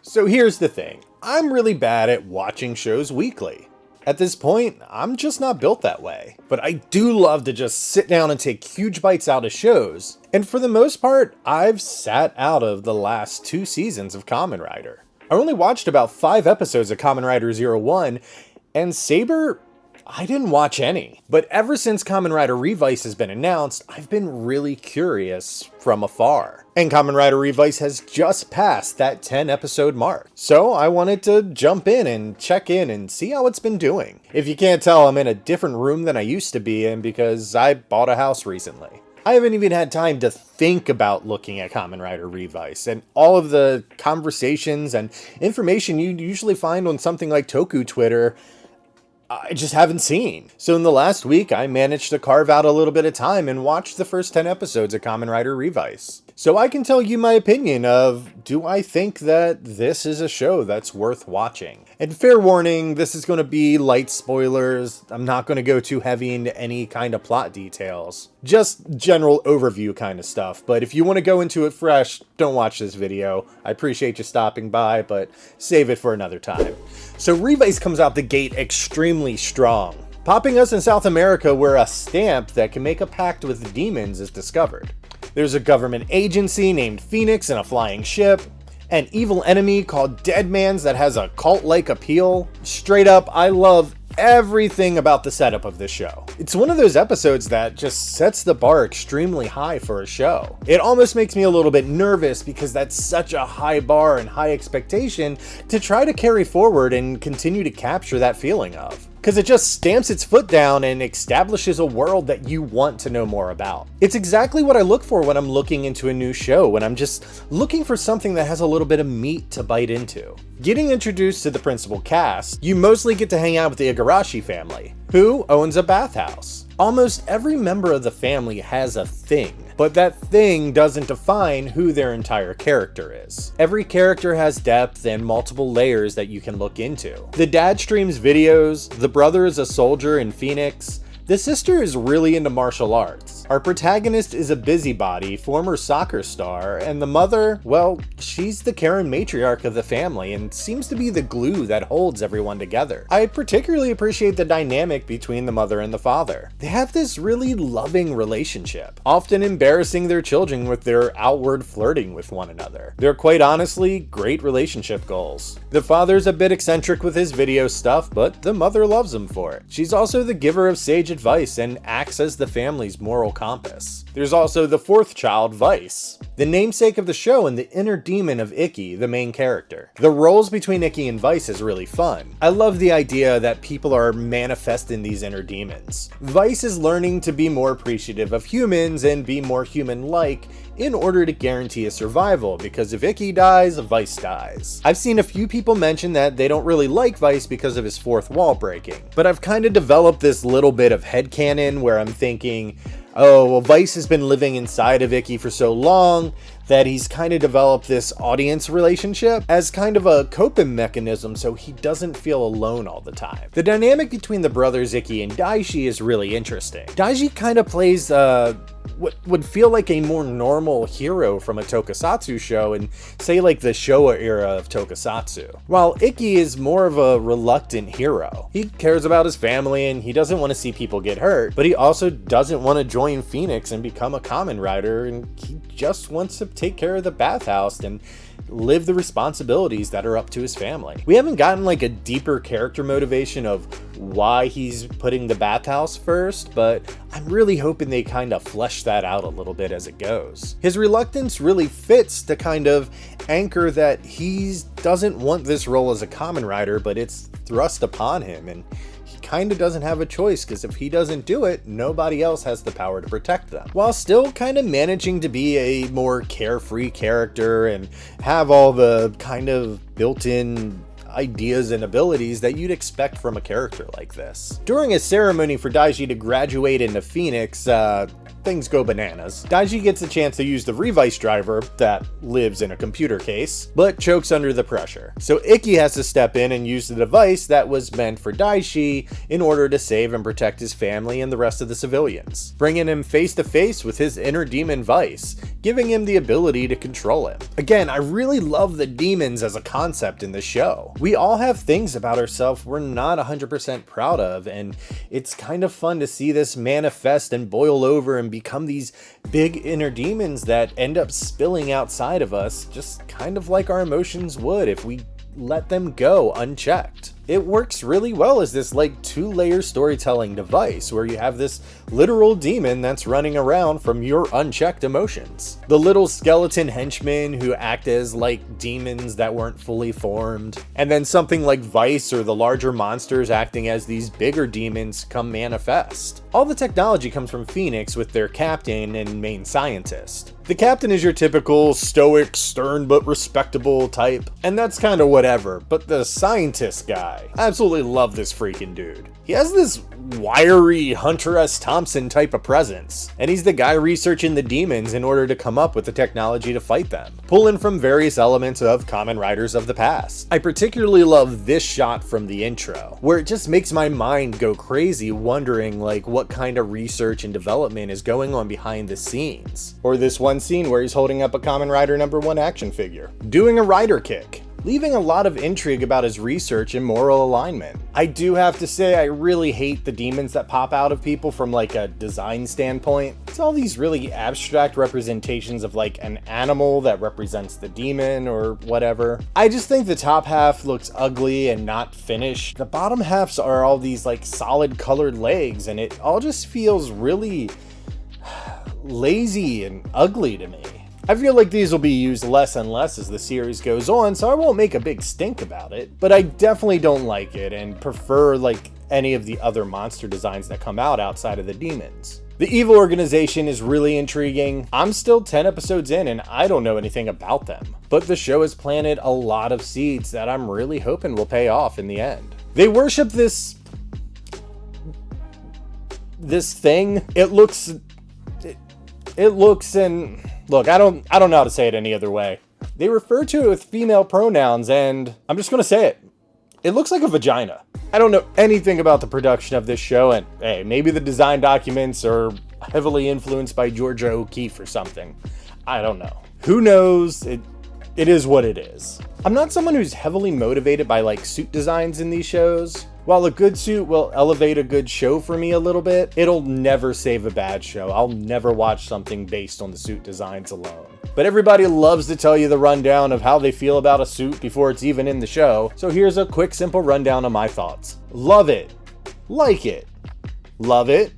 So here's the thing, I'm really bad at watching shows weekly. At this point, I'm just not built that way. But I do love to just sit down and take huge bites out of shows. And for the most part, I've sat out of the last 2 seasons of Kamen Rider. I only watched about 5 episodes of Kamen Rider 01, and Saber, I didn't watch any. But ever since Kamen Rider Revice has been announced, I've been really curious from afar. And Kamen Rider Revice has just passed that 10 episode mark. So I wanted to jump in and check in and see how it's been doing. If you can't tell, I'm in a different room than I used to be in because I bought a house recently. I haven't even had time to think about looking at Kamen Rider Revice, and all of the conversations and information you usually find on something like Toku Twitter, I just haven't seen. So in the last week, I managed to carve out a little bit of time and watch the first 10 episodes of Kamen Rider Revice. So I can tell you my opinion of, do I think that this is a show that's worth watching? And fair warning, this is going to be light spoilers. I'm not going to go too heavy into any kind of plot details. Just general overview kind of stuff. But if you want to go into it fresh, don't watch this video. I appreciate you stopping by, but save it for another time. So Revice comes out the gate extremely strong, popping us in South America where a stamp that can make a pact with demons is discovered. There's a government agency named Phoenix and a flying ship, an evil enemy called Deadmans that has a cult-like appeal. Straight up, I love everything about the setup of this show. It's one of those episodes that just sets the bar extremely high for a show. It almost makes me a little bit nervous because that's such a high bar and high expectation to try to carry forward and continue to capture that feeling of. Because it just stamps its foot down and establishes a world that you want to know more about. It's exactly what I look for when I'm looking into a new show, when I'm just looking for something that has a little bit of meat to bite into. Getting introduced to the principal cast, you mostly get to hang out with the Igarashi family, who owns a bathhouse. Almost every member of the family has a thing, but that thing doesn't define who their entire character is. Every character has depth and multiple layers that you can look into. The dad streams videos, the brother is a soldier in Phoenix, the sister is really into martial arts. Our protagonist is a busybody, former soccer star, and the mother, well, she's the Karen matriarch of the family and seems to be the glue that holds everyone together. I particularly appreciate the dynamic between the mother and the father. They have this really loving relationship, often embarrassing their children with their outward flirting with one another. They're quite honestly great relationship goals. The father's a bit eccentric with his video stuff, but the mother loves him for it. She's also the giver of sage advice and acts as the family's moral compass. There's also the 4th child, Vice, the namesake of the show and the inner demon of Icky, the main character. The roles between Icky and Vice is really fun. I love the idea that people are manifesting these inner demons. Vice is learning to be more appreciative of humans and be more human-like in order to guarantee a survival, because if Icky dies, Vice dies. I've seen a few people mention that they don't really like Vice because of his 4th wall breaking, but I've kind of developed this little bit of headcanon where I'm thinking, oh, well, Vice has been living inside of Icky for so long that he's kind of developed this audience relationship as kind of a coping mechanism so he doesn't feel alone all the time. The dynamic between the brothers Icky and Daishi is really interesting. Daishi kind of plays what would feel like a more normal hero from a tokusatsu show in, say, like the Showa era of tokusatsu, while Icky is more of a reluctant hero. He cares about his family and he doesn't want to see people get hurt, but he also doesn't want to join Phoenix and become a Kamen Rider, and he just wants to take care of the bathhouse and live the responsibilities that are up to his family. We haven't gotten like a deeper character motivation of why he's putting the bathhouse first, but I'm really hoping they kind of flesh that out a little bit as it goes. His reluctance really fits to kind of anchor that he doesn't want this role as a Kamen Rider, but it's thrust upon him, and he kind of doesn't have a choice because if he doesn't do it, nobody else has the power to protect them. While still kind of managing to be a more carefree character and have all the kind of built-in ideas and abilities that you'd expect from a character like this. During a ceremony for Daishi to graduate into Phoenix, things go bananas. Daishi gets a chance to use the Revice driver that lives in a computer case, but chokes under the pressure. So Icky has to step in and use the device that was meant for Daishi in order to save and protect his family and the rest of the civilians, bringing him face to face with his inner demon Vice. giving him the ability to control him. Again, I really love the demons as a concept in the show. We all have things about ourselves we're not 100% proud of, and it's kind of fun to see this manifest and boil over and become these big inner demons that end up spilling outside of us, just kind of like our emotions would if we let them go unchecked. It works really well as this like 2-layer storytelling device where you have this literal demon that's running around from your unchecked emotions. The little skeleton henchmen who act as like demons that weren't fully formed, and then something like Vice or the larger monsters acting as these bigger demons come manifest. All the technology comes from Phoenix with their captain and main scientist. The captain is your typical stoic, stern but respectable type, and that's kind of whatever, but the scientist guy, I absolutely love this freaking dude. He has this wiry Hunter S. Thompson type of presence, and he's the guy researching the demons in order to come up with the technology to fight them, pulling from various elements of Kamen Riders of the past. I particularly love this shot from the intro, where it just makes my mind go crazy wondering like what kind of research and development is going on behind the scenes. Or this one scene where he's holding up a Kamen Rider #1 action figure, doing a rider kick, leaving a lot of intrigue about his research and moral alignment. I do have to say I really hate the demons that pop out of people from like a design standpoint. It's all these really abstract representations of like an animal that represents the demon or whatever. I just think the top half looks ugly and not finished. The bottom halves are all these like solid colored legs, and it all just feels really lazy and ugly to me. I feel like these will be used less and less as the series goes on, so I won't make a big stink about it, but I definitely don't like it and prefer like any of the other monster designs that come out outside of the demons. The evil organization is really intriguing. I'm still 10 episodes in and I don't know anything about them, but the show has planted a lot of seeds that I'm really hoping will pay off in the end. They worship this thing. It looks and look, I don't know how to say it any other way. They refer to it with female pronouns, and I'm just gonna say it. It looks like a vagina. I don't know anything about the production of this show, and hey, maybe the design documents are heavily influenced by Georgia O'Keeffe or something. I don't know. Who knows? It is what it is. I'm not someone who's heavily motivated by like suit designs in these shows. While a good suit will elevate a good show for me a little bit, it'll never save a bad show. I'll never watch something based on the suit designs alone. But everybody loves to tell you the rundown of how they feel about a suit before it's even in the show, so here's a quick, simple rundown of my thoughts. Love it. Like it. Love it.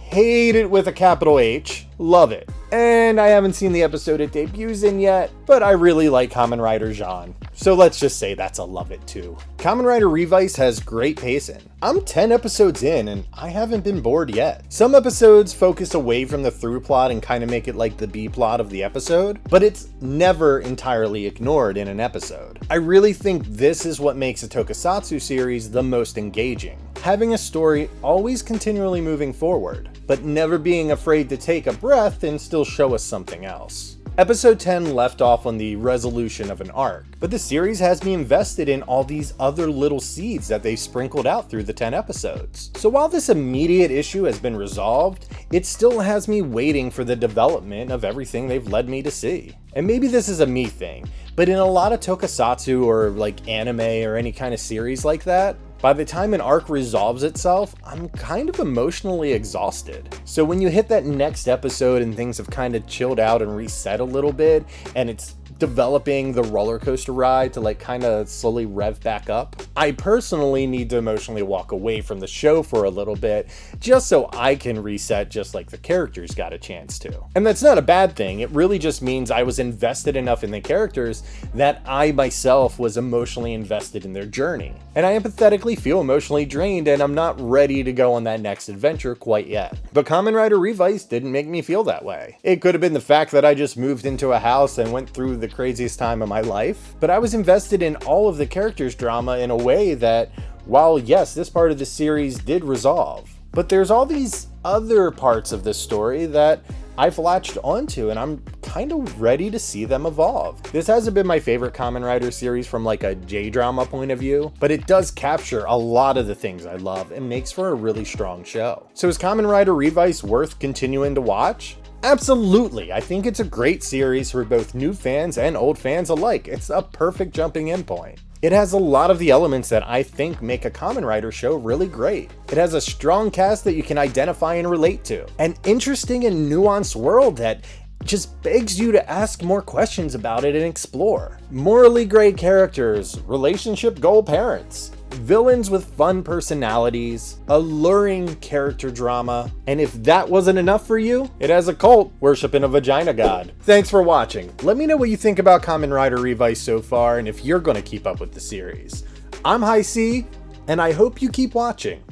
Hate it with a capital H. Love it. And I haven't seen the episode it debuts in yet, but I really like Kamen Rider genre. So let's just say that's a love it too. Kamen Rider Revice has great pacing. I'm 10 episodes in and I haven't been bored yet. Some episodes focus away from the through plot and kind of make it like the B plot of the episode, but it's never entirely ignored in an episode. I really think this is what makes a tokusatsu series the most engaging. Having a story always continually moving forward, but never being afraid to take a breath and still show us something else. Episode 10 left off on the resolution of an arc, but the series has me invested in all these other little seeds that they've sprinkled out through the 10 episodes. So while this immediate issue has been resolved, it still has me waiting for the development of everything they've led me to see. And maybe this is a me thing, but in a lot of tokusatsu or like anime or any kind of series like that, by the time an arc resolves itself, I'm kind of emotionally exhausted. So when you hit that next episode and things have kind of chilled out and reset a little bit, and it's developing the roller coaster ride to like kind of slowly rev back up, I personally need to emotionally walk away from the show for a little bit just so I can reset just like the characters got a chance to. And that's not a bad thing. It really just means I was invested enough in the characters that I myself was emotionally invested in their journey. And I empathetically feel emotionally drained and I'm not ready to go on that next adventure quite yet. But Kamen Rider Revice didn't make me feel that way. It could have been the fact that I just moved into a house and went through the craziest time of my life, but I was invested in all of the characters' drama in a way that, while yes, this part of the series did resolve, but there's all these other parts of this story that I've latched onto and I'm kind of ready to see them evolve. This hasn't been my favorite Kamen Rider series from like a J-drama point of view, but it does capture a lot of the things I love and makes for a really strong show. So is Kamen Rider Revice worth continuing to watch? Absolutely, I think it's a great series for both new fans and old fans alike. It's a perfect jumping in point. It has a lot of the elements that I think make a Kamen Rider show really great. It has a strong cast that you can identify and relate to, an interesting and nuanced world that just begs you to ask more questions about it and explore. Morally great characters, relationship goal parents, villains with fun personalities, alluring character drama, and if that wasn't enough for you, it has a cult worshiping a vagina god. Thanks for watching. Let me know what you think about Kamen Rider Revice so far and if you're gonna keep up with the series. I'm High C, and I hope you keep watching.